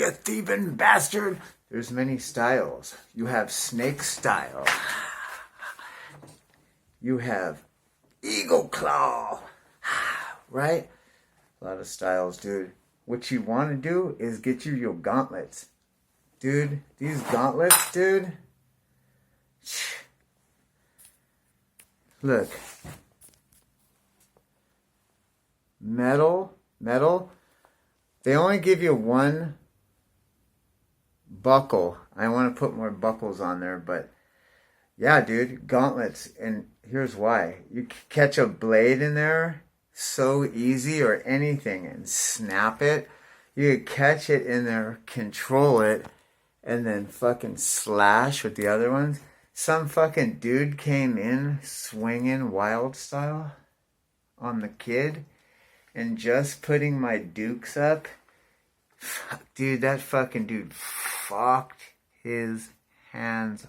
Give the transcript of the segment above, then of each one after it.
you thieving bastard. There's many styles. You have snake style. You have eagle claw. Right? A lot of styles, dude. What you want to do is get you your gauntlets. Dude, these gauntlets, dude. Look. Metal. They only give you one buckle. I want to put more buckles on there, but yeah, dude, gauntlets. And here's why. You catch a blade in there so easy, or anything, and snap it. You could catch it in there, control it, and then fucking slash with the other ones. Some fucking dude came in swinging wild style on the kid, and just putting my dukes up, dude, that fucking dude fucked his hands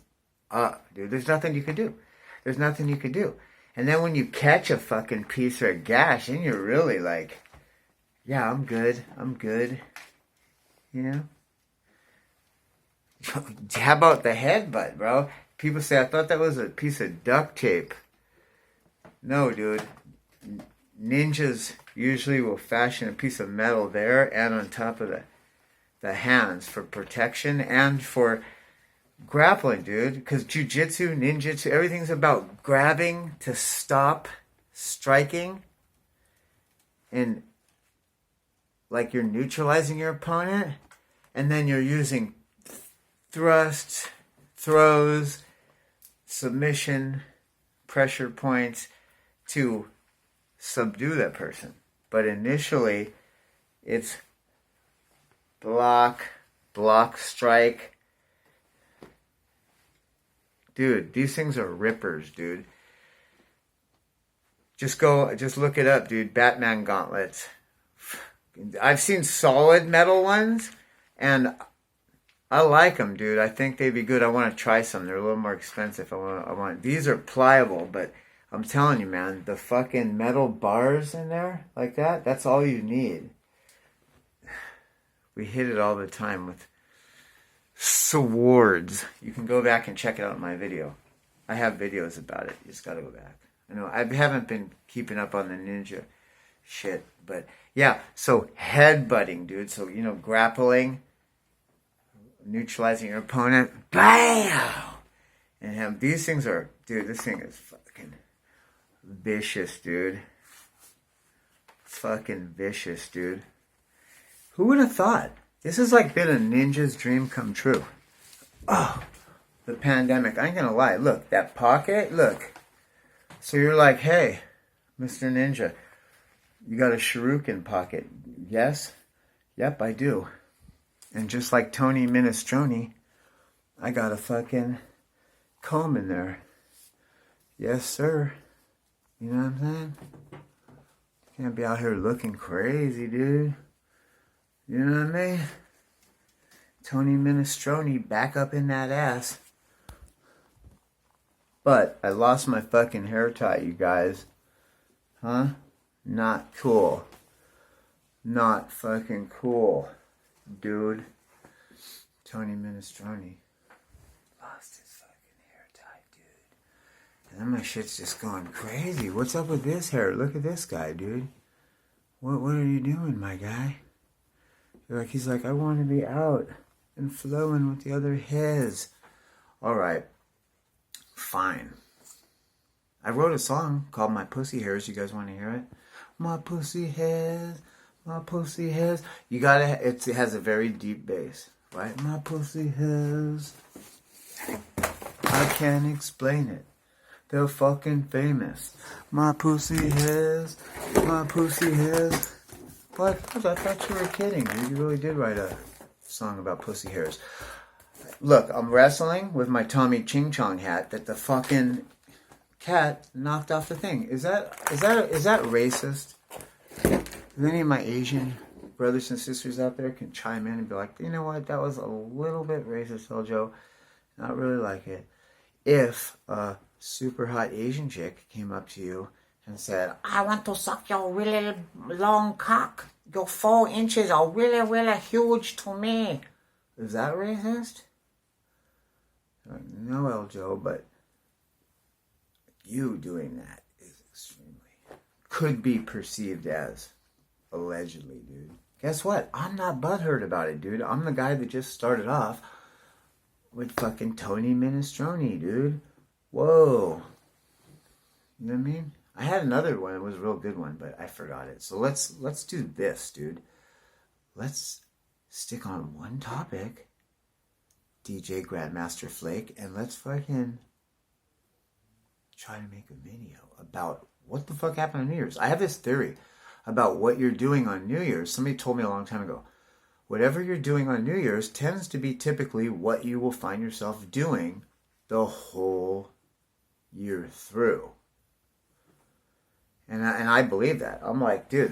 up, dude. There's nothing you can do. There's nothing you can do. And then when you catch a fucking piece or a gash, and you're really like, yeah, I'm good. You know? How about the headbutt, bro? People say, I thought that was a piece of duct tape. No, dude. Ninjas usually will fashion a piece of metal there and on top of the hands for protection and for grappling, dude. Because jujitsu, ninjutsu, everything's about grabbing to stop striking. And like you're neutralizing your opponent. And then you're using thrusts, throws, submission, pressure points to subdue that person. But initially, it's block, strike. Dude, these things are rippers, dude. Just look it up, dude. Batman gauntlets. I've seen solid metal ones, and I like them, dude. I think they'd be good. I want to try some. They're a little more expensive. I want. These are pliable, but I'm telling you, man, the fucking metal bars in there like that, that's all you need. We hit it all the time with swords. You can go back and check it out in my video. I have videos about it. You just gotta go back. I know I haven't been keeping up on the ninja shit, but yeah, so headbutting, dude. So, you know, grappling, neutralizing your opponent, bam! And these things are, dude, this thing is fucking vicious, dude. Fucking vicious, dude. Who would have thought? This has like been a ninja's dream come true. Oh, the pandemic. I ain't gonna lie. Look, that pocket, look. So you're like, hey, Mr. Ninja, you got a shuriken pocket. Yes? Yep, I do. And just like Tony Minestrone, I got a fucking comb in there. Yes, sir. You know what I'm saying? Can't be out here looking crazy, dude. You know what I mean? Tony Minestrone back up in that ass. But I lost my fucking hair tie, you guys. Huh? Not cool. Not fucking cool, dude. Tony Minestrone lost his fucking hair tie, dude. And then my shit's just going crazy. What's up with this hair? Look at this guy, dude. What are you doing, my guy? He's like, I want to be out and flowing with the other hairs. Alright. Fine. I wrote a song called My Pussy Hairs. You guys want to hear it? My pussy hairs, my pussy hairs. You gotta, it has a very deep bass, right? My pussy hairs. I can't explain it. They're fucking famous. My pussy hairs, my pussy hairs. What? I thought you were kidding, dude. You really did write a song about pussy hairs. Look, I'm wrestling with my Tommy Ching Chong hat that the fucking cat knocked off the thing. Is that racist? If any of my Asian brothers and sisters out there can chime in and be like, you know what, that was a little bit racist, Eljo. Not really like it. If a super hot Asian chick came up to you and said, I want to suck your really long cock, Your 4 inches are really, really huge to me. Is that racist? No, El Joe, but you doing that is extremely... could be perceived as allegedly, dude. Guess what? I'm not butthurt about it, dude. I'm the guy that just started off with fucking Tony Minestrone, dude. Whoa. You know what I mean? I had another one. It was a real good one, but I forgot it. So let's do this, dude. Let's stick on one topic, DJ Grandmaster Flake, and let's fucking try to make a video about what the fuck happened on New Year's. I have this theory about what you're doing on New Year's. Somebody told me a long time ago, whatever you're doing on New Year's tends to be typically what you will find yourself doing the whole year through. And I believe that. I'm like, dude,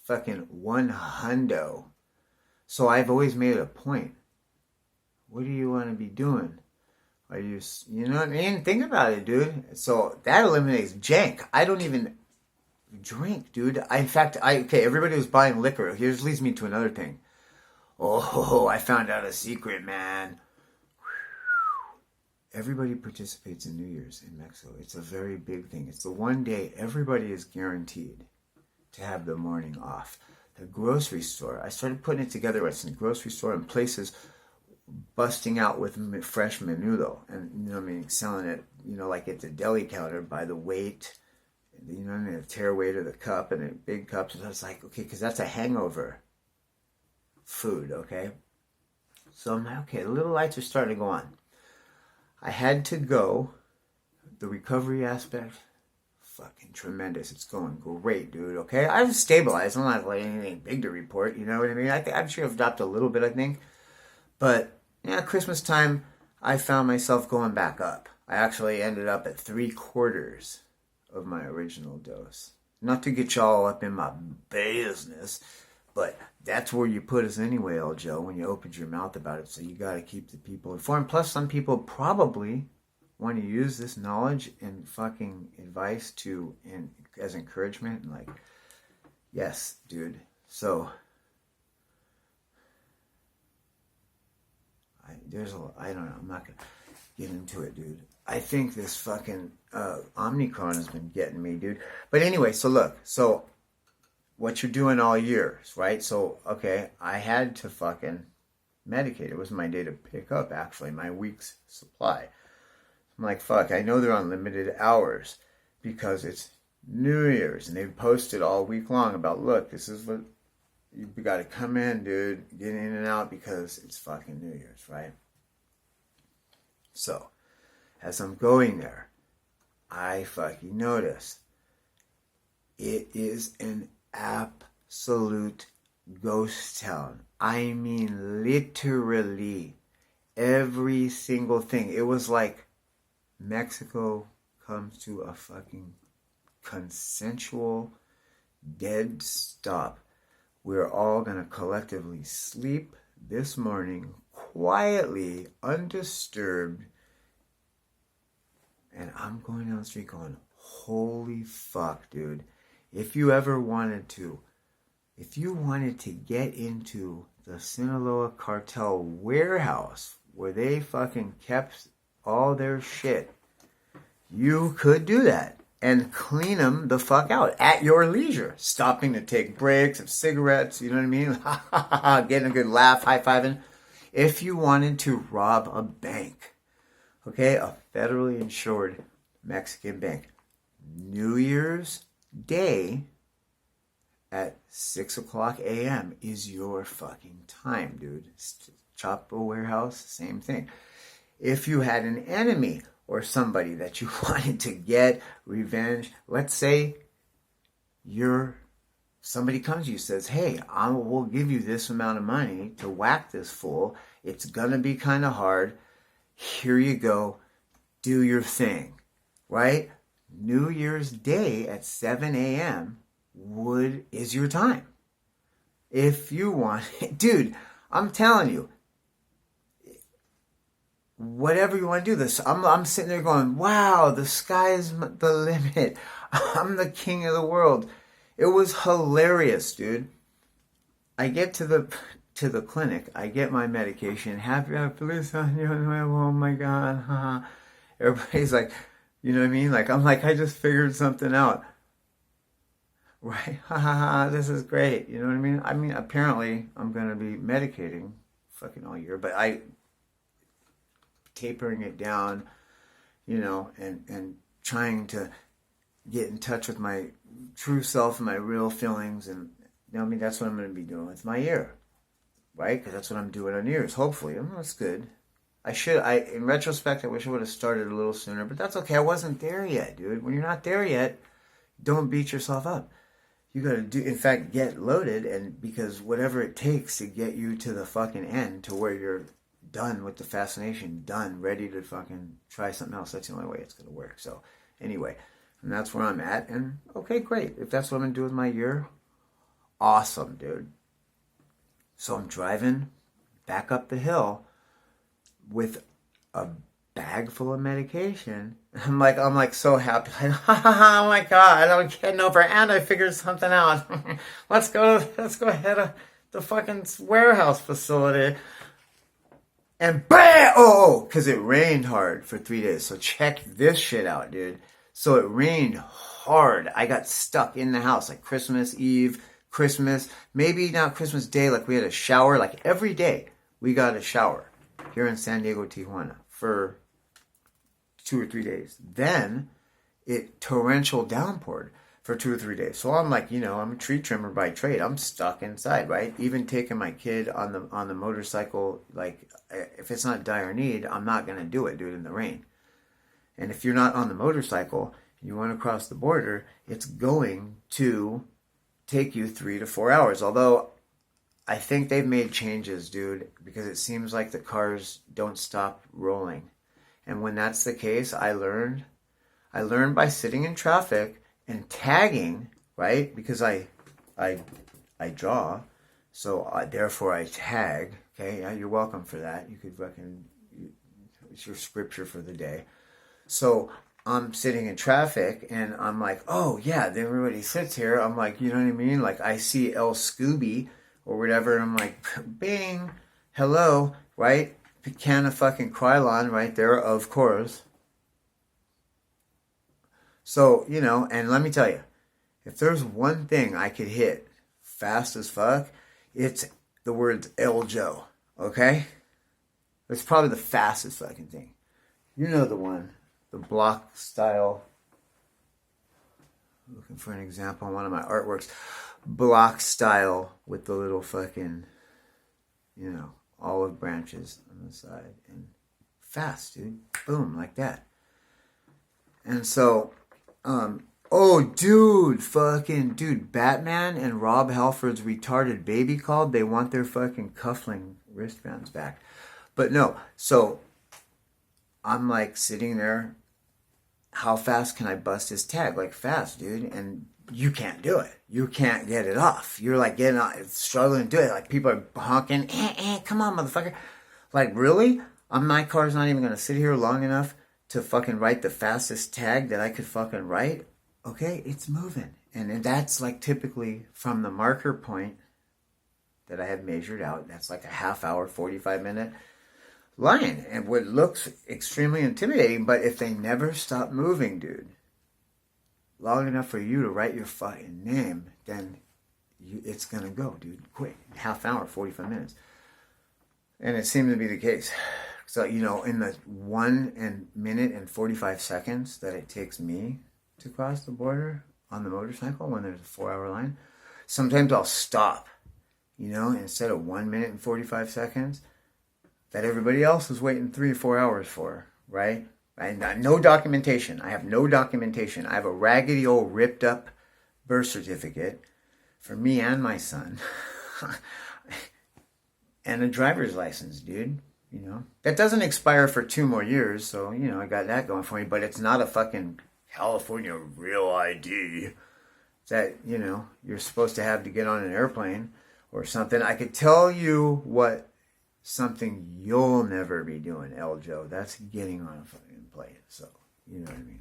fucking 100. So I've always made a point. What do you want to be doing? Are you know what I mean? Think about it, dude. So that eliminates jank. I don't even drink, dude. Okay, everybody was buying liquor. Here's leads me to another thing. Oh, I found out a secret, man. Everybody participates in New Year's in Mexico. It's a very big thing. It's the one day everybody is guaranteed to have the morning off. The grocery store, I started putting it together at some grocery store and places busting out with fresh menudo. And, you know what I mean, selling it, you know, like at the deli counter by the weight. You know what I mean, the tear weight of the cup and the big cups. And I was like, okay, because that's a hangover food, okay? So I'm like, okay, the little lights are starting to go on. I had to go. The recovery aspect, fucking tremendous. It's going great, dude, okay? I've stabilized. I'm not like anything big to report, you know what I mean? I'm sure I've dropped a little bit, I think. But, yeah, Christmas time, I found myself going back up. I actually ended up at 3/4 of my original dose. Not to get y'all up in my business, but that's where you put us anyway, El Joe, when you opened your mouth about it. So you got to keep the people informed. Plus, some people probably want to use this knowledge and fucking advice as encouragement. And like, yes, dude. So, I don't know. I'm not going to get into it, dude. I think this fucking Omicron has been getting me, dude. But anyway, so look. So what you're doing all year, right? So, okay, I had to fucking medicate. It was my day to pick up, actually, my week's supply. I'm like, fuck, I know they're on limited hours because it's New Year's. And they've posted all week long about, look, this is what you got to come in, dude, get in and out because it's fucking New Year's, right? So, as I'm going there, I fucking notice it is an absolute ghost town. I mean, literally every single thing. It was like Mexico comes to a fucking consensual dead stop. We're all going to collectively sleep this morning quietly, undisturbed. And I'm going down the street going, holy fuck, dude. If you wanted to get into the Sinaloa cartel warehouse where they fucking kept all their shit, you could do that and clean them the fuck out at your leisure. Stopping to take breaks of cigarettes, you know what I mean? Getting a good laugh, high-fiving. If you wanted to rob a bank, okay, a federally insured Mexican bank, New Year's Day at 6 o'clock a.m. is your fucking time, dude. Chapo warehouse, same thing. If you had an enemy or somebody that you wanted to get revenge, let's say somebody comes to you and says, hey, I will give you this amount of money to whack this fool. It's going to be kind of hard. Here you go. Do your thing, right? New Year's Day at 7 a.m. is your time. If you want, dude, I'm telling you, whatever you want to do this, I'm sitting there going, wow, the sky's the limit. I'm the king of the world. It was hilarious, dude. I get to the clinic. I get my medication. Happy police on you. Oh my God. Everybody's like, you know what I mean? Like, I'm like, I just figured something out. Right? This is great. You know what I mean? I mean, apparently I'm going to be medicating fucking all year, but I tapering it down, you know, and trying to get in touch with my true self and my real feelings. And, you know what I mean? That's what I'm going to be doing with my year, right? Because that's what I'm doing on New Year's, hopefully. That's good. In retrospect, I wish I would have started a little sooner, but that's okay. I wasn't there yet, dude. When you're not there yet, don't beat yourself up. You got to in fact, get loaded, and because whatever it takes to get you to the fucking end, to where you're done with the fascination, done, ready to fucking try something else. That's the only way it's going to work. So anyway, and that's where I'm at. And okay, great. If that's what I'm going to do with my year, awesome, dude. So I'm driving back up the hill with a bag full of medication. I'm like so happy. Oh my God, I'm getting over and I figured something out. let's go ahead to the fucking warehouse facility. And bam! Because it rained hard for 3 days. So check this shit out, dude. So it rained hard. I got stuck in the house like Christmas Eve, Christmas, maybe not Christmas Day. Like we had a shower like every day. We got a shower here in San Diego, Tijuana for 2 or 3 days. Then it torrential downpoured for 2 or 3 days. So I'm like, you know, I'm a tree trimmer by trade. I'm stuck inside, right? Even taking my kid on the motorcycle, like if it's not dire need, I'm not going to do it in the rain. And if you're not on the motorcycle, you want to cross the border, it's going to take you 3 to 4 hours. Although I think they've made changes, dude, because it seems like the cars don't stop rolling. And when that's the case, I learned by sitting in traffic and tagging, right? Because I draw, so therefore I tag. Okay, yeah, you're welcome for that. You could it's your scripture for the day. So I'm sitting in traffic and I'm like, oh yeah, then everybody sits here. I'm like, you know what I mean? Like I see El Scooby or whatever, and I'm like, bing, hello, right? Can of fucking Krylon right there, of course. So, you know, and let me tell you, if there's one thing I could hit fast as fuck, it's the words El Joe, okay? It's probably the fastest fucking thing. You know the one, the block style. Looking for an example on one of my artworks. Block style with the little fucking, you know, olive branches on the side. And fast, dude. Boom, like that. And so, dude, Batman and Rob Halford's retarded baby called. They want their fucking cuffling wristbands back. But no, so I'm like sitting there. How fast can I bust his tag? Like fast, dude. And you can't do it. You can't get it off. You're like getting out, struggling to do it. Like people are honking. Come on, motherfucker. Like really? My car's not even going to sit here long enough to fucking write the fastest tag that I could fucking write. Okay, it's moving. And that's like typically from the marker point that I have measured out. That's like a half hour, 45-minute line. And what looks extremely intimidating, but if they never stop moving, dude, long enough for you to write your fucking name, then it's going to go, dude, quick. Half hour, 45 minutes. And it seemed to be the case. So, you know, in the 1 minute and 45 seconds that it takes me to cross the border on the motorcycle when there's a 4-hour line, sometimes I'll stop, you know, instead of 1 minute and 45 seconds that everybody else is waiting 3 or 4 hours for, right? And no documentation. I have no documentation. I have a raggedy old ripped up birth certificate for me and my son. And a driver's license, dude. You know, that doesn't expire for 2 more years. So, you know, I got that going for me, but it's not a fucking California real ID that, you know, you're supposed to have to get on an airplane or something. I could tell you what something you'll never be doing, El Joe. That's getting on a fucking plane. So, you know what I mean?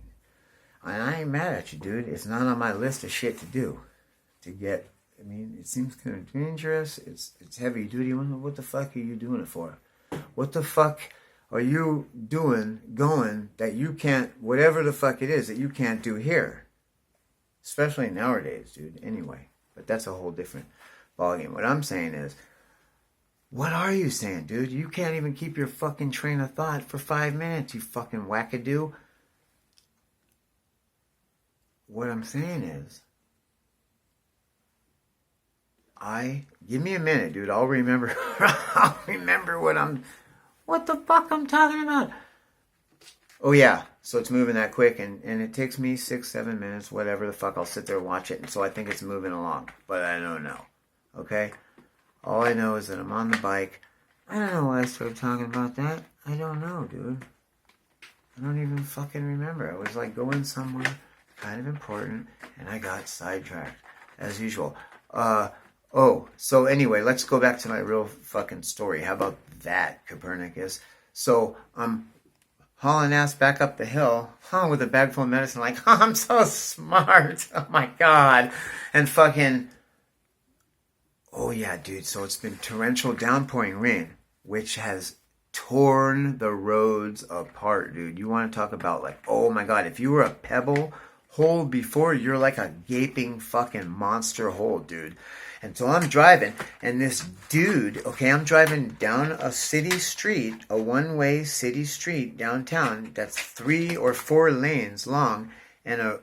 And I ain't mad at you, dude. It's not on my list of shit to do. to get. I mean, it seems kind of dangerous. It's heavy duty. What the fuck are you doing it for? What the fuck are you going that you can't, whatever the fuck it is that you can't do here? Especially nowadays, dude. Anyway, but that's a whole different ballgame. What I'm saying is, what are you saying, dude? You can't even keep your fucking train of thought for 5 minutes, you fucking wackadoo. What I'm saying is, give me a minute, dude. I'll remember. I'll remember what the fuck I'm talking about. Oh yeah, so it's moving that quick, and it takes me 6-7 minutes, whatever the fuck. I'll sit there and watch it, and so I think it's moving along, but I don't know. Okay, all I know is that I'm on the bike. I don't know why I started talking about that. I don't know, dude. I don't even fucking remember. I was like going somewhere kind of important, and I got sidetracked as usual. So anyway, let's go back to my real fucking story. How about that, Copernicus? So I'm hauling ass back up the hill, with a bag full of medicine, like, I'm so smart. Oh my God. And fucking, oh yeah, dude. So it's been torrential downpouring rain, which has torn the roads apart, dude. You want to talk about like, oh my God, if you were a pebble hole before, you're like a gaping fucking monster hole, dude. And so I'm driving, and this dude, okay, I'm driving down a city street, a one-way city street downtown that's 3 or 4 lanes long, and a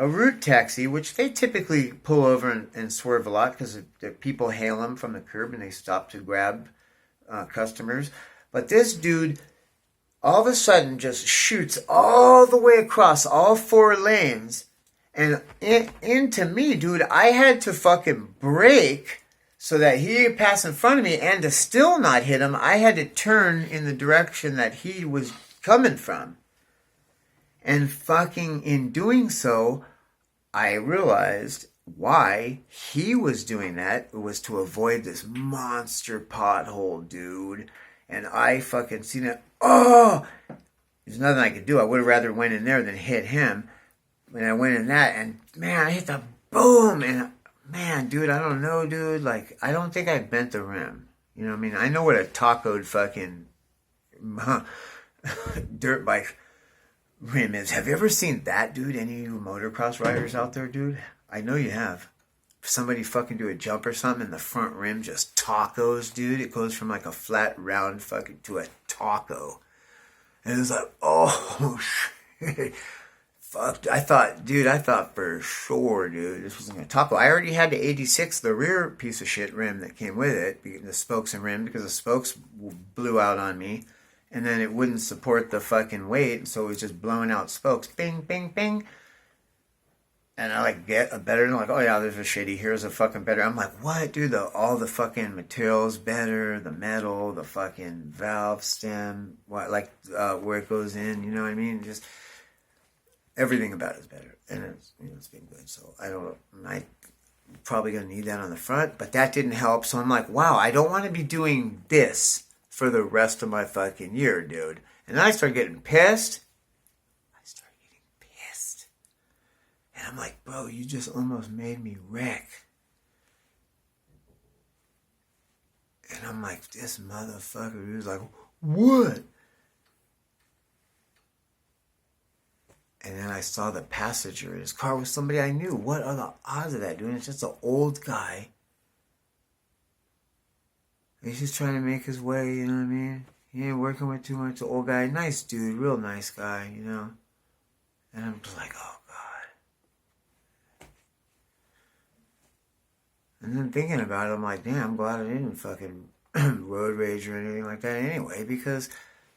route taxi, which they typically pull over and swerve a lot because the people hail them from the curb and they stop to grab customers. But this dude all of a sudden just shoots all the way across all 4 lanes and into me, dude. I had to fucking brake so that he could pass in front of me, and to still not hit him, I had to turn in the direction that he was coming from. And fucking in doing so, I realized why he was doing that. It was to avoid this monster pothole, dude. And I fucking seen it. Oh! There's nothing I could do. I would have rather went in there than hit him. When I went in that, and man, I hit the boom, and man, dude, I don't know, dude. Like, I don't think I bent the rim. You know what I mean? I know what a tacoed fucking dirt bike rim is. Have you ever seen that, dude? Any of you motocross riders out there, dude? I know you have. Somebody fucking do a jump or something, and the front rim just tacos, dude. It goes from like a flat, round fucking to a taco. And it's like, oh, shit. Fuck, I thought for sure, dude, this was a taco. I already had the 86, the rear piece of shit rim that came with it, the spokes and rim, because the spokes blew out on me, and then it wouldn't support the fucking weight, so it was just blowing out spokes. Bing, bing, bing. And I like get a better, and like, oh yeah, there's a shitty, here's a fucking better. I'm like, what, dude? All the fucking materials better, the metal, the fucking valve stem, what, like where it goes in, you know what I mean? Just everything about it is better, and it's been good. So I'm probably gonna need that on the front, but that didn't help. So I'm like, wow, I don't want to be doing this for the rest of my fucking year, dude. And then I started getting pissed. And I'm like, bro, you just almost made me wreck. And I'm like, this motherfucker. He was like, what? And then I saw the passenger in his car with somebody I knew. What are the odds of that, dude? It's just an old guy. He's just trying to make his way, you know what I mean? He ain't working with too much. An old guy. Nice dude. Real nice guy, you know? And I'm just like, oh, God. And then thinking about it, I'm like, damn, I'm glad I didn't fucking road rage or anything like that anyway, because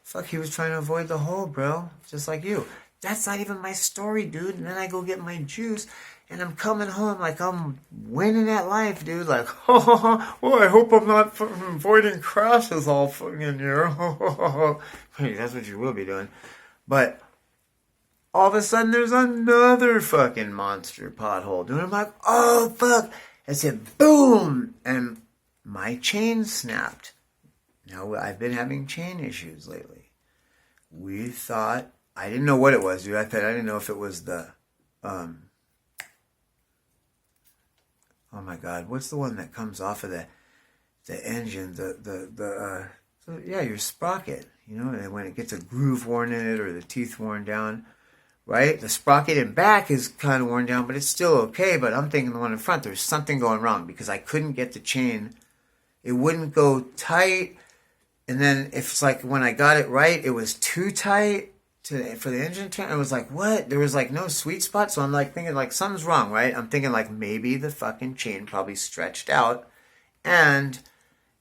fuck, he was trying to avoid the hole, bro. Just like you. That's not even my story, dude. And then I go get my juice, and I'm coming home like I'm winning at life, dude. Like, oh, well, I hope I'm not fucking avoiding crashes all fucking year. Hey, that's what you will be doing. But all of a sudden, there's another fucking monster pothole, dude. I'm like, oh, fuck. I said, boom, and my chain snapped. Now, I've been having chain issues lately. We thought, I didn't know what it was, dude. I didn't know if it was the oh my God, what's the one that comes off of the engine? Yeah, your sprocket. You know, and when it gets a groove worn in it or the teeth worn down, right? The sprocket in back is kind of worn down, but it's still okay. But I'm thinking the one in front, there's something going wrong because I couldn't get the chain. It wouldn't go tight. And then if it's like when I got it right, it was too tight for the engine turn. I was like, what? There was like no sweet spot. So I'm like thinking like something's wrong, right? I'm thinking like maybe the fucking chain probably stretched out and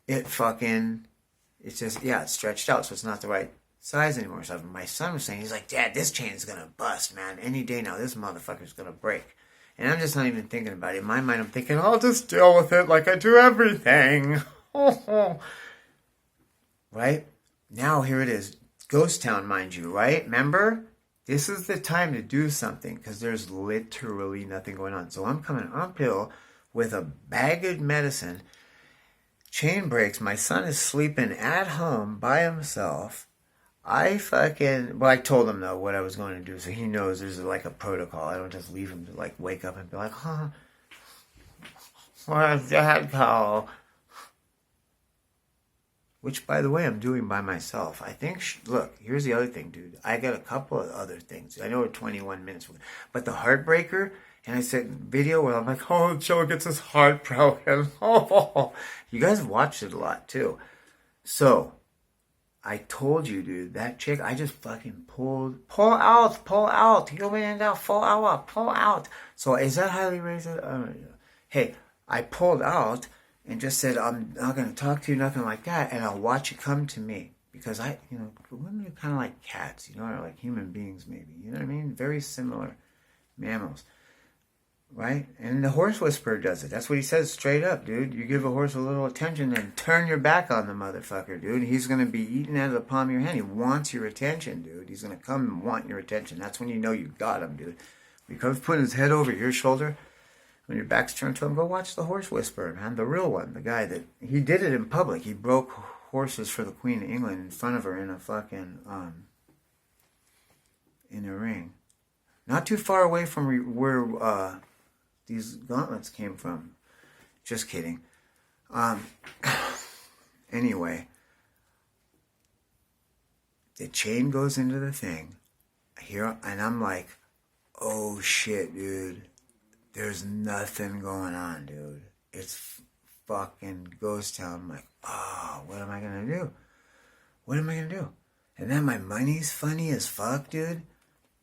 it's just, yeah, it's stretched out. So it's not the right size anymore. So my son was saying, he's like, Dad, this chain's going to bust, man. Any day now, this motherfucker's going to break. And I'm just not even thinking about it. In my mind, I'm thinking, I'll just deal with it like I do everything. Right? Now, here it is. Ghost town, mind you, right? Remember? This is the time to do something because there's literally nothing going on. So I'm coming uphill with a bag of medicine. Chain breaks. My son is sleeping at home by himself. I told him, though, what I was going to do. So he knows there's like a protocol. I don't just leave him to like wake up and be like, where's Dad go? Which, by the way, I'm doing by myself. I think, look, here's the other thing, dude. I got a couple of other things. I know we're 21 minutes, but the heartbreaker, and I said video where I'm like, oh, Joe gets his heart broken. Oh, you guys watched it a lot, too. So, I told you, dude, that chick, I just fucking pull out. You go in there, pull out. So, is that highly rated? Hey, I pulled out. And just said, I'm not going to talk to you, nothing like that, and I'll watch you come to me. Because women are kind of like cats, or like human beings maybe. You know what I mean? Very similar mammals. Right? And the horse whisperer does it. That's what he says straight up, dude. You give a horse a little attention and turn your back on the motherfucker, dude. He's going to be eating out of the palm of your hand. He wants your attention, dude. He's going to come and want your attention. That's when you know you got him, dude. When he comes putting his head over your shoulder, when your back's turned to him, go watch the horse whisperer, man. The real one. The guy that... He did it in public. He broke horses for the Queen of England in front of her in a fucking... in a ring. Not too far away from where these gauntlets came from. Just kidding. Anyway. The chain goes into the thing. Here, and I'm like, oh shit, dude. There's nothing going on, dude. It's fucking ghost town. I'm like, oh, what am I going to do? What am I going to do? And then my money's funny as fuck, dude.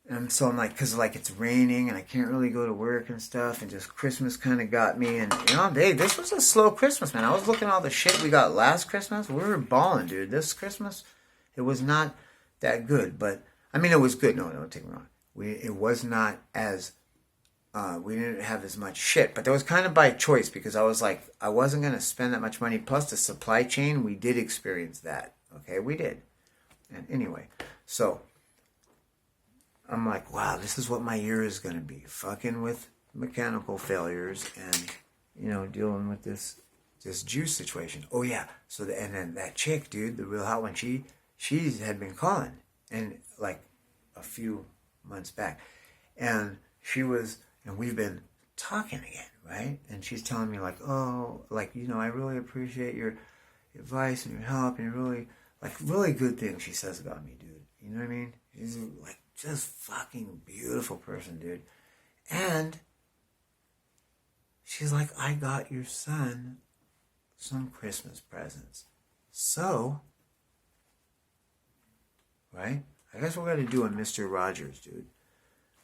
And so I'm like, because like it's raining and I can't really go to work and stuff. And just Christmas kind of got me. And, this was a slow Christmas, man. I was looking at all the shit we got last Christmas. We were balling, dude. This Christmas, it was not that good. But, I mean, it was good. No, don't take me wrong. It was not as... we didn't have as much shit, but that was kind of by choice because I was like, I wasn't going to spend that much money. Plus the supply chain, we did experience that. Okay, we did. And anyway, so I'm like, wow, this is what my year is going to be. Fucking with mechanical failures and, dealing with this juice situation. Oh yeah. So and then that chick, dude, the real hot one, she had been calling and like a few months back and she was, and we've been talking again, right? And she's telling me like, oh, like, I really appreciate your advice and your help and really good things she says about me, dude. You know what I mean? She's like just fucking beautiful person, dude. And she's like, I got your son some Christmas presents. So, right? I guess we're going to do a Mr. Rogers, dude.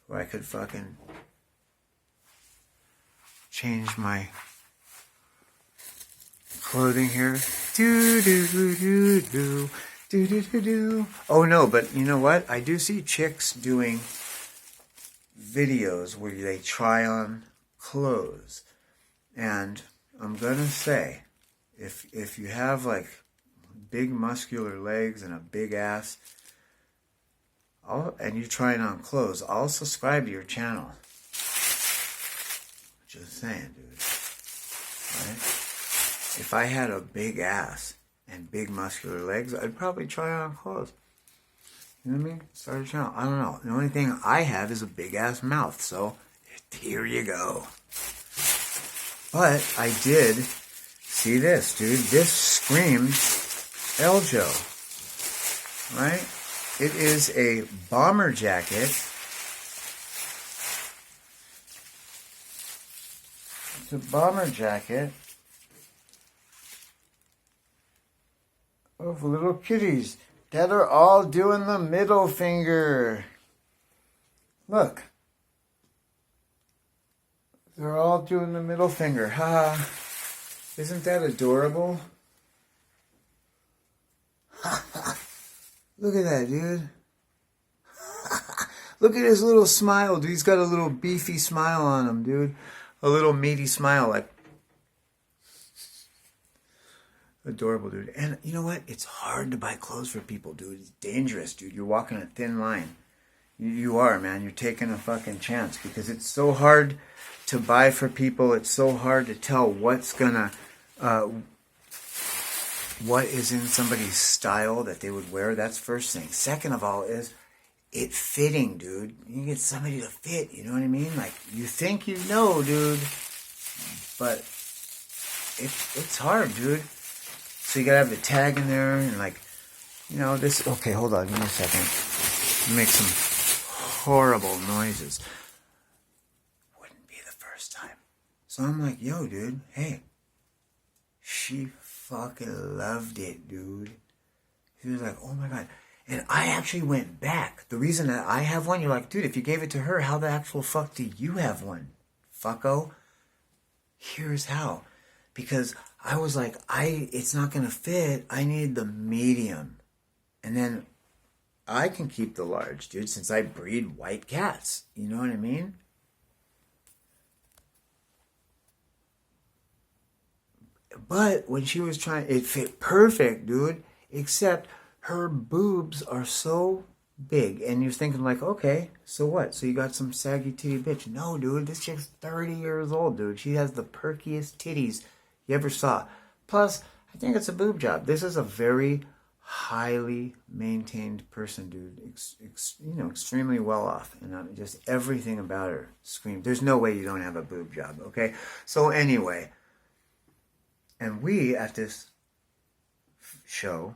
Where I could fucking change my clothing here. Do. Oh no, but you know what? I do see chicks doing videos where they try on clothes. And I'm gonna say, if you have like big muscular legs and a big ass, and you're trying on clothes, I'll subscribe to your channel. Just saying, dude. Right? If I had a big ass and big muscular legs, I'd probably try on clothes. You know what I mean? Start a channel. I don't know. The only thing I have is a big ass mouth, so here you go. But I did see this, dude. This screams Eljo, right? It is a bomber jacket. It's a bomber jacket of little kitties that are all doing the middle finger. Look. They're all doing the middle finger. Ha. Isn't that adorable? Look at that, dude. Look at his little smile, dude. He's got a little beefy smile on him, dude. A little meaty smile, like. Adorable, dude. And you know what? It's hard to buy clothes for people, dude. It's dangerous, dude. You're walking a thin line. You are, man. You're taking a fucking chance because it's so hard to buy for people. It's so hard to tell what's gonna, what is in somebody's style that they would wear. That's first thing. Second of all is it fitting, dude. You get somebody to fit, you know what I mean? Like, you think you know, dude, but it's hard, dude. So you gotta have the tag in there and like, you know, this, okay, hold on, give me a second. Make some horrible noises. Wouldn't be the first time. So I'm like, yo, dude, hey. She fucking loved it, dude. She was like, oh my God. And I actually went back. The reason that I have one, you're like, dude, if you gave it to her, how the actual fuck do you have one? Fucko. Here's how. Because I was like, it's not going to fit. I need the medium. And then I can keep the large, dude, since I breed white cats. You know what I mean? But when she was trying, it fit perfect, dude. Except her boobs are so big. And you're thinking like, okay, so what? So you got some saggy titty bitch. No, dude, this chick's 30 years old, dude. She has the perkiest titties you ever saw. Plus, I think it's a boob job. This is a very highly maintained person, dude. Extremely well off. And just everything about her screams. There's no way you don't have a boob job, okay? So anyway, and we at this show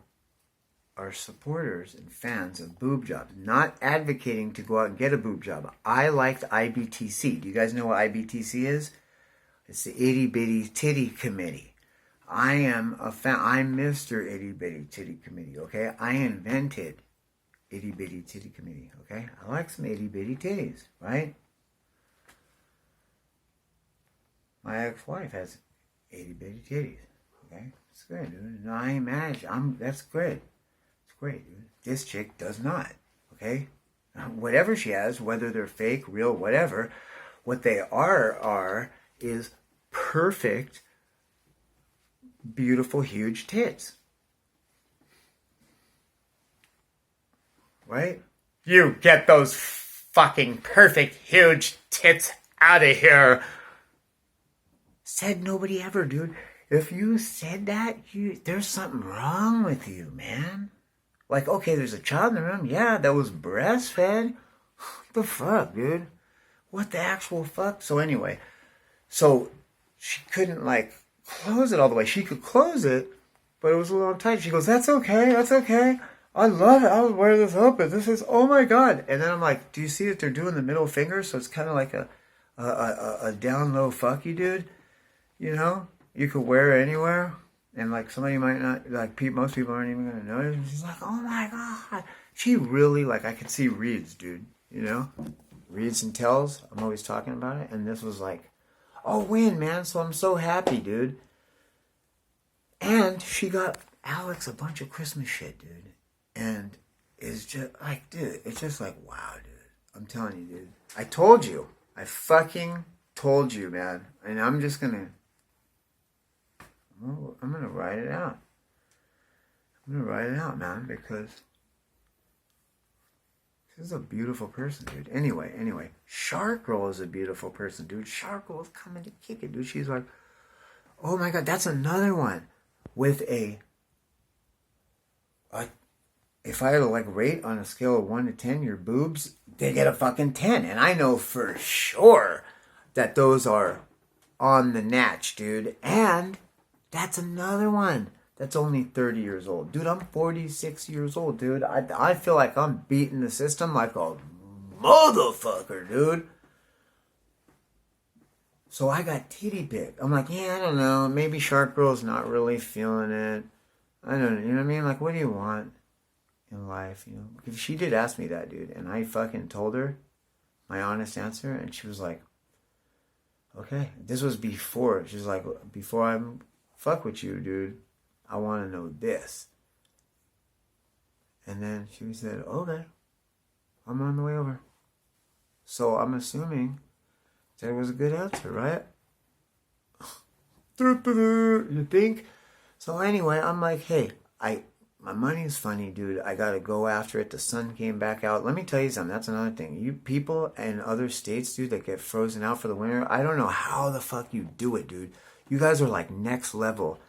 are supporters and fans of boob jobs, not advocating to go out and get a boob job. I liked IBTC. Do you guys know what IBTC is? It's the Itty Bitty Titty Committee. I am a fan. I'm Mr. Itty Bitty Titty Committee, okay? I invented Itty Bitty Titty Committee, okay? I like some itty bitty titties, right? My ex-wife has itty bitty titties, okay? It's good, dude. No, I ain't mad. That's good. It's great, dude. This chick does not, okay? Whatever she has, whether they're fake, real, whatever, what they are is perfect, beautiful, huge tits. Right? You get those fucking perfect, huge tits out of here. Said nobody ever, dude. If you said that, there's something wrong with you, man. Like, okay, there's a child in the room. Yeah, that was breastfed. What the fuck, dude? What the actual fuck? So anyway, so she couldn't, like, close it all the way. She could close it, but it was a little tight. She goes, that's okay, that's okay. I love it. I would wear this open. This is, oh my God. And then I'm like, do you see that they're doing the middle finger? So it's kind of like a down low fuck you, dude. You know? You could wear it anywhere. And like somebody might not, like most people aren't even going to notice. And she's like, oh my God. She really, like, I could see reads, dude. You know? Reads and tells. I'm always talking about it. And this was like, oh, win, man. So I'm so happy, dude. And she got Alex a bunch of Christmas shit, dude. And it's just like, dude, it's just like, wow, dude. I'm telling you, dude. I told you. I fucking told you, man. And I'm just going to write it out. I'm going to write it out, man, because this is a beautiful person, dude. Anyway. Shark Girl is a beautiful person, dude. Shark Girl is coming to kick it, dude. She's like, oh my God, that's another one with if I had to like rate on a scale of 1 to 10 your boobs, they get a fucking 10. And I know for sure that those are on the natch, dude. And that's another one that's only 30 years old. Dude, I'm 46 years old, dude. I feel like I'm beating the system like a motherfucker, dude. So I got titty picked. I'm like, yeah, I don't know. Maybe Shark Girl's not really feeling it. I don't know. You know what I mean? Like, what do you want in life, you know? Because she did ask me that, dude. And I fucking told her my honest answer. And she was like, okay. This was before. She was like, before I fuck with you, dude, I want to know this. And then she said, okay, I'm on the way over. So I'm assuming that was a good answer, right? You think? So anyway, I'm like, hey, my money's funny, dude. I gotta go after it. The sun came back out. Let me tell you something. That's another thing. You people in other states, dude, that get frozen out for the winter, I don't know how the fuck you do it, dude. You guys are like next level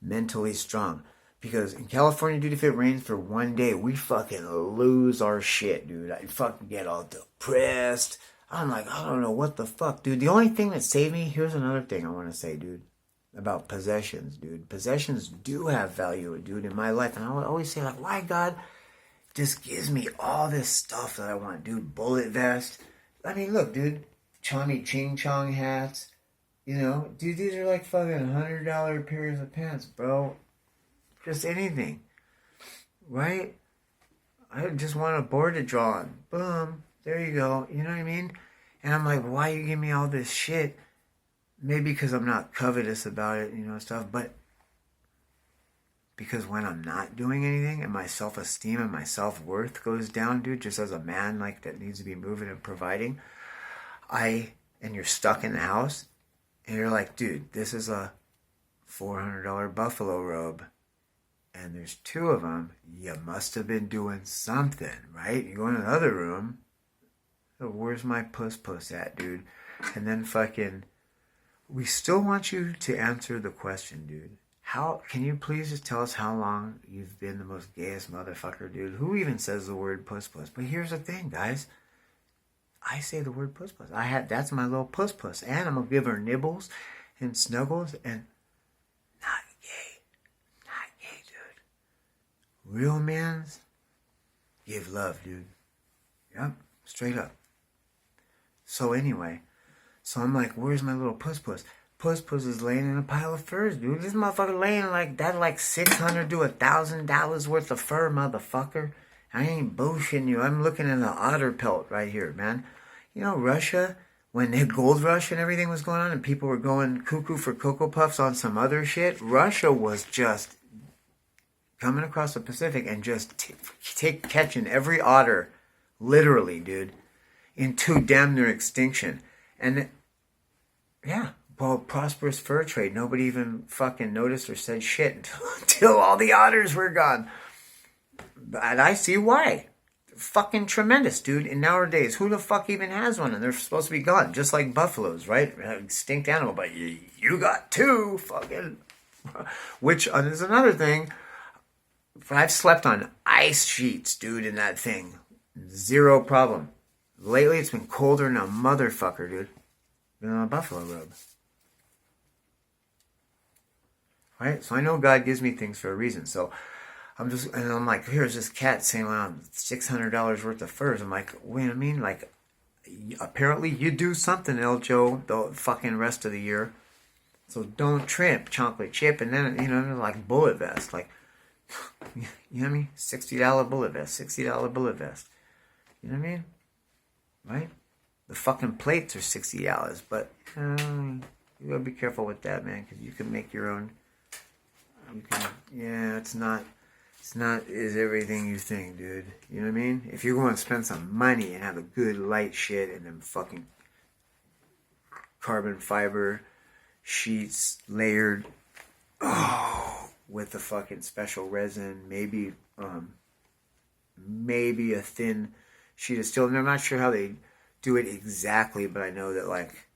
mentally strong. Because in California, dude, if it rains for one day, we fucking lose our shit, dude. I fucking get all depressed. I'm like, I don't know what the fuck, dude. The only thing that saved me, here's another thing I want to say, dude, about possessions, dude. Possessions do have value, dude, in my life. And I would always say, like, why God just gives me all this stuff that I want, dude. Bullet vest. I mean, look, dude, Chommy Ching Chong hats. You know, dude, these are like fucking $100 pairs of pants, bro. Just anything. Right? I just want a board to draw on. Boom. There you go. You know what I mean? And I'm like, why you give me all this shit? Maybe because I'm not covetous about it, you know, stuff. But because when I'm not doing anything and my self-esteem and my self-worth goes down, dude, just as a man, like, that needs to be moving and providing, and you're stuck in the house, and you're like, dude, this is a $400 buffalo robe. And there's two of them. You must have been doing something, right? You go in another room. Where's my puss at, dude? And then fucking, we still want you to answer the question, dude. How, can you please just tell us how long you've been the most gayest motherfucker, dude? Who even says the word puss? But here's the thing, guys. I say the word puss. That's my little puss. And I'm gonna give her nibbles and snuggles and not gay, dude. Real mans give love, dude. Yep, straight up. So anyway, so I'm like, where's my little puss? Puss is laying in a pile of furs, dude. This motherfucker laying like that, like $600 to $1,000 worth of fur, motherfucker. I ain't bullshitting you. I'm looking at an otter pelt right here, man. You know, Russia, when the gold rush and everything was going on and people were going cuckoo for Cocoa Puffs on some other shit, Russia was just coming across the Pacific and just catching every otter, literally, dude, into damn near extinction. And yeah, well, prosperous fur trade. Nobody even fucking noticed or said shit until all the otters were gone. And I see why. Fucking tremendous, dude. And nowadays, who the fuck even has one? And they're supposed to be gone, just like buffaloes, right? Extinct animal, but you got two, fucking. Which is another thing. I've slept on ice sheets, dude, in that thing. Zero problem. Lately, it's been colder than a motherfucker, dude. Been on a buffalo robe. Right? So I know God gives me things for a reason. So I'm like, here's this cat saying, well, $600 worth of furs. I'm like, wait a minute, like, apparently you do something, El Joe, the fucking rest of the year. So don't trip, chocolate chip, and then, you know, like bullet vest, like, you know what I mean? $60 bullet vest, $60 bullet vest. You know what I mean? Right? The fucking plates are $60, but you gotta be careful with that, man, because you can make your own. It's not is everything you think, dude. You know what I mean? If you're going to spend some money and have a good light shit and then fucking carbon fiber sheets layered, with the fucking special resin, maybe a thin sheet of steel. And I'm not sure how they do it exactly, but I know that, like,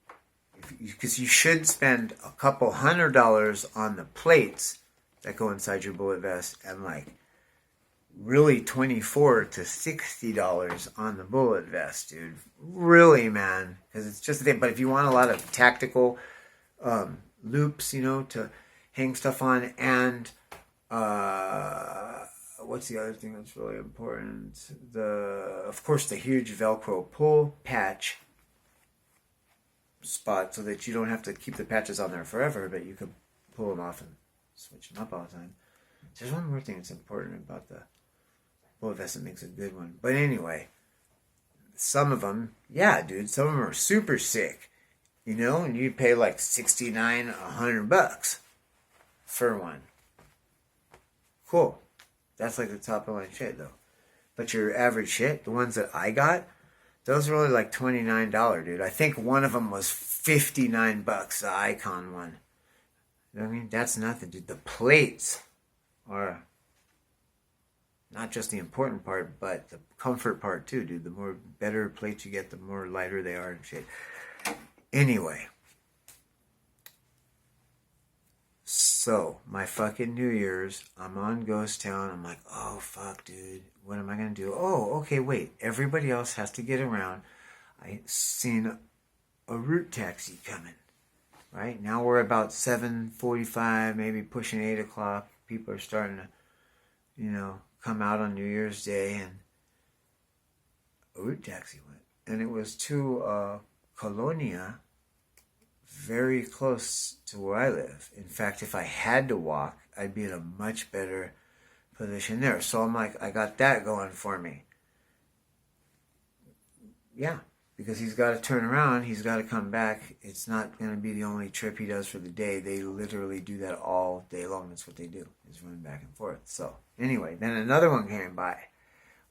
because you should spend a couple $100 on the plates that go inside your bullet vest, and like really $24 to $60 on the bullet vest, dude. Really, man, because it's just a thing. But if you want a lot of tactical loops, you know, to hang stuff on, and what's the other thing that's really important? Of course, the huge Velcro pull patch spot, so that you don't have to keep the patches on there forever, but you can pull them off and switch them up all the time. There's one more thing that's important about the bullet vest that makes a good one. But anyway, some of them, yeah, dude, some of them are super sick, you know, and you pay like $69, $100 for one. Cool. That's like the top of the line shit, though. But your average shit, the ones that I got, those were only like $29, dude. I think one of them was $59, the Icon one. You know what I mean? That's nothing, dude. The plates are not just the important part, but the comfort part too, dude. The more better plates you get, the more lighter they are and shit. Anyway. So, my fucking New Year's, I'm on Ghost Town. I'm like, oh, fuck, dude. What am I going to do? Oh, okay, wait. Everybody else has to get around. I seen a route taxi coming. Right? Now we're about 7:45, maybe pushing 8 o'clock. People are starting to, you know, come out on New Year's Day. And a route taxi went. And it was to Colonia, very close to where I live. In fact, if I had to walk, I'd be in a much better position there. So I'm like, I got that going for me. Yeah, because he's got to turn around. He's got to come back. It's not going to be the only trip he does for the day. They literally do that all day long. That's what they do, is run back and forth. So anyway, then another one came by,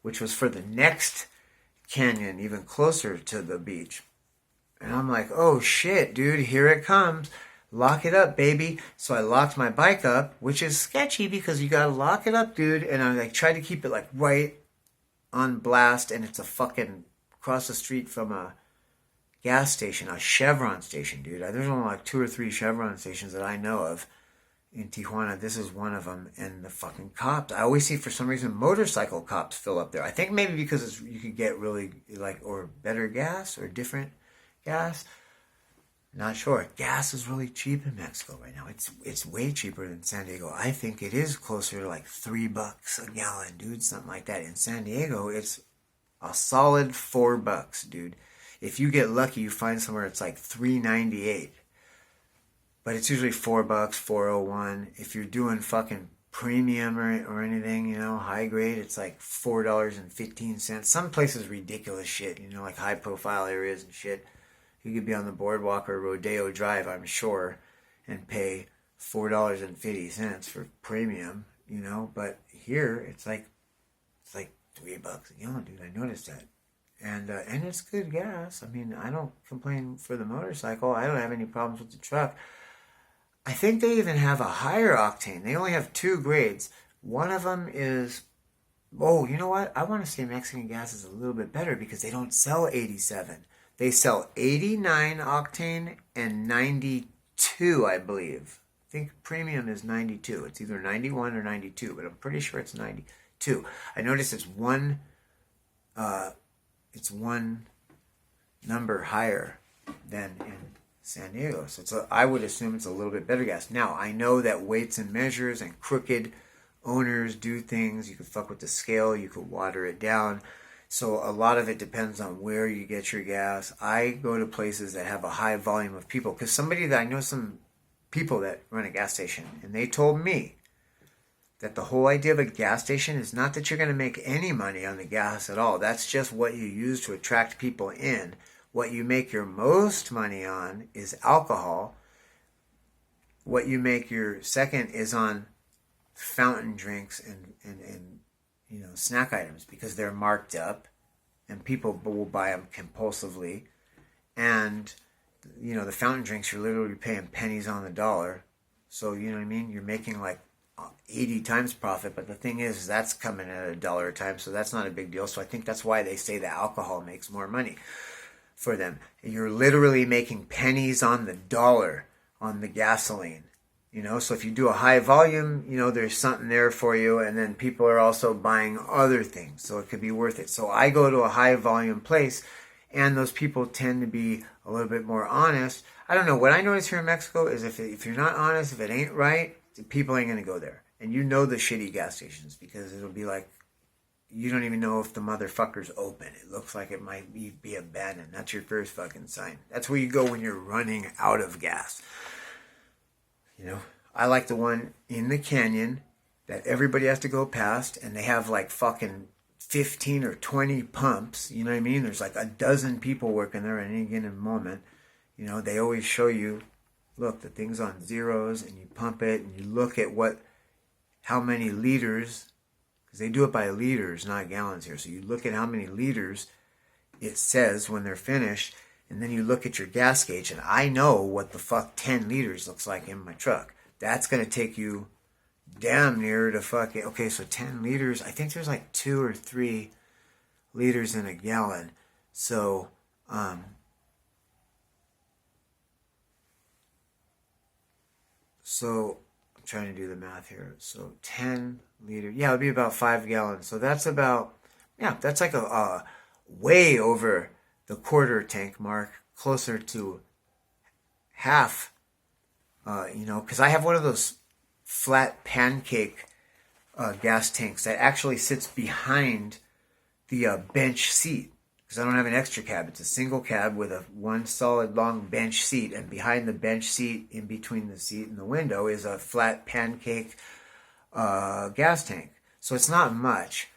which was for the next canyon, even closer to the beach. And I'm like, oh shit, dude, here it comes. Lock it up, baby. So I locked my bike up, which is sketchy because you gotta lock it up, dude. And I like tried to keep it like right on blast, and it's a fucking across the street from a gas station, a Chevron station, dude. There's only like 2 or 3 Chevron stations that I know of in Tijuana. This is one of them. And the fucking cops, I always see for some reason motorcycle cops fill up there. I think maybe because you could get really like, or better gas or different gas. Not sure. Gas is really cheap in Mexico right now. It's way cheaper than San Diego. I think it is closer to like $3 a gallon, dude. Something like that. In San Diego, it's a solid $4, dude. If you get lucky, you find somewhere it's like $3.98. But it's usually $4, $4.01. If you're doing fucking premium or anything, you know, high grade, it's like $4.15. Some places ridiculous shit, you know, like high profile areas and shit. You could be on the boardwalk or Rodeo Drive, I'm sure, and pay $4.50 for premium, you know. But here, it's like $3 a gallon, dude. I noticed that, and it's good gas. I mean, I don't complain for the motorcycle. I don't have any problems with the truck. I think they even have a higher octane. They only have 2 grades. One of them is, oh, you know what? I want to say Mexican gas is a little bit better because they don't sell 87. They sell 89 octane and 92, I believe. I think premium is 92. It's either 91 or 92, but I'm pretty sure it's 92. I noticed it's one number higher than in San Diego. So I would assume it's a little bit better gas. Now, I know that weights and measures and crooked owners do things. You could fuck with the scale. You could water it down. So a lot of it depends on where you get your gas. I go to places that have a high volume of people. Because I know some people that run a gas station. And they told me that the whole idea of a gas station is not that you're going to make any money on the gas at all. That's just what you use to attract people in. What you make your most money on is alcohol. What you make your second is on fountain drinks and you know, snack items, because they're marked up and people will buy them compulsively. And, you know, the fountain drinks, you're literally paying pennies on the dollar. So, you know what I mean? You're making like 80 times profit, but the thing is that's coming at $1 a time, so that's not a big deal. So I think that's why they say that alcohol makes more money for them. You're literally making pennies on the dollar on the gasoline. You know, so if you do a high volume, you know, there's something there for you, and then people are also buying other things, so it could be worth it. So I go to a high volume place, And those people tend to be a little bit more honest. I don't know. What I notice here in Mexico is if you're not honest, if it ain't right, people ain't going to go there. And you know the shitty gas stations because it'll be like, you don't even know if the motherfucker's open. It looks like it might be abandoned. That's your first fucking sign. That's where you go when you're running out of gas. You know, I like the one in the canyon that everybody has to go past, and they have like fucking 15 or 20 pumps. You know what I mean? There's like a dozen people working there at any given moment. You know, they always show you, look, the thing's on zeros, and you pump it, and you look at how many liters, because they do it by liters, not gallons here. So you look at how many liters it says when they're finished, and then you look at your gas gauge, and I know what the fuck 10 liters looks like in my truck. That's going to take you damn near to fucking, okay, so 10 liters, I think there's like 2 or 3 liters in a gallon. So, I'm trying to do the math here. So 10 liters, yeah, it would be about 5 gallons. So that's about, yeah, that's like a way over the quarter tank mark, closer to half, you know, because I have one of those flat pancake gas tanks that actually sits behind the bench seat, because I don't have an extra cab. It's a single cab with one solid long bench seat, and behind the bench seat, in between the seat and the window, is a flat pancake gas tank. So it's not much.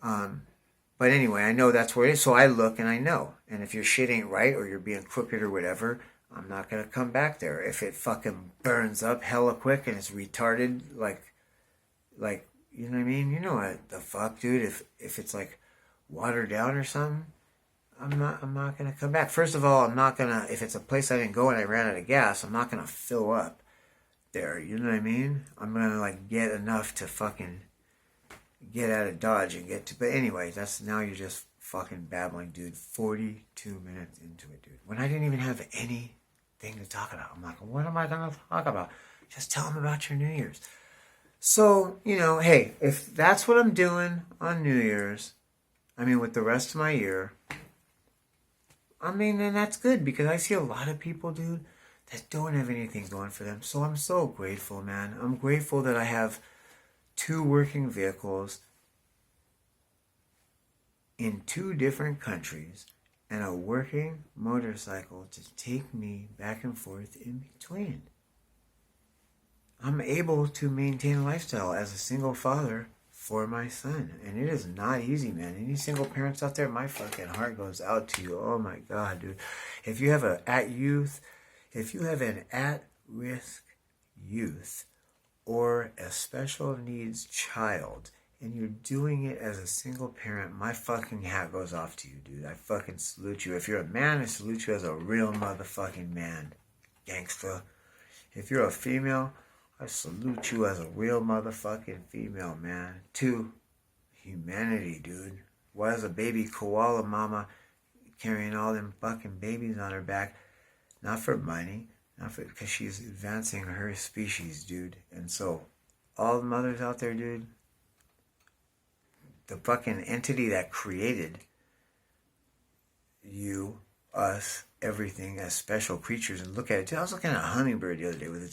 But anyway, I know that's where it is, so I look and I know. And if your shit ain't right or you're being crooked or whatever, I'm not going to come back there. If it fucking burns up hella quick and it's retarded, like, you know what I mean? You know what the fuck, dude? If it's like watered down or something, I'm not going to come back. First of all, I'm not going to, if it's a place I didn't go and I ran out of gas, I'm not going to fill up there. You know what I mean? I'm going to like get enough to fucking get out of Dodge and get to, but anyway, now you're just fucking babbling, dude. 42 minutes into it, dude. When I didn't even have anything to talk about. I'm like, what am I going to talk about? Just tell them about your New Year's. So, you know, hey, if that's what I'm doing on New Year's, I mean, with the rest of my year, I mean, then that's good, because I see a lot of people, dude, that don't have anything going for them. So I'm so grateful, man. I'm grateful that I have 2 working vehicles in 2 different countries and a working motorcycle to take me back and forth in between. I'm able to maintain a lifestyle as a single father for my son, and it is not easy, man. Any single parents out there, my fucking heart goes out to you. Oh my God, dude. If you have an at-risk youth or a special needs child, and you're doing it as a single parent, my fucking hat goes off to you, dude. I fucking salute you. If you're a man, I salute you as a real motherfucking man, gangsta. If you're a female, I salute you as a real motherfucking female, man. To humanity, dude. Why is a baby koala mama carrying all them fucking babies on her back? Not for money, because she's advancing her species, dude. And so, all the mothers out there, dude, the fucking entity that created you, us, everything as special creatures, and look at it. Dude, I was looking at a hummingbird the other day with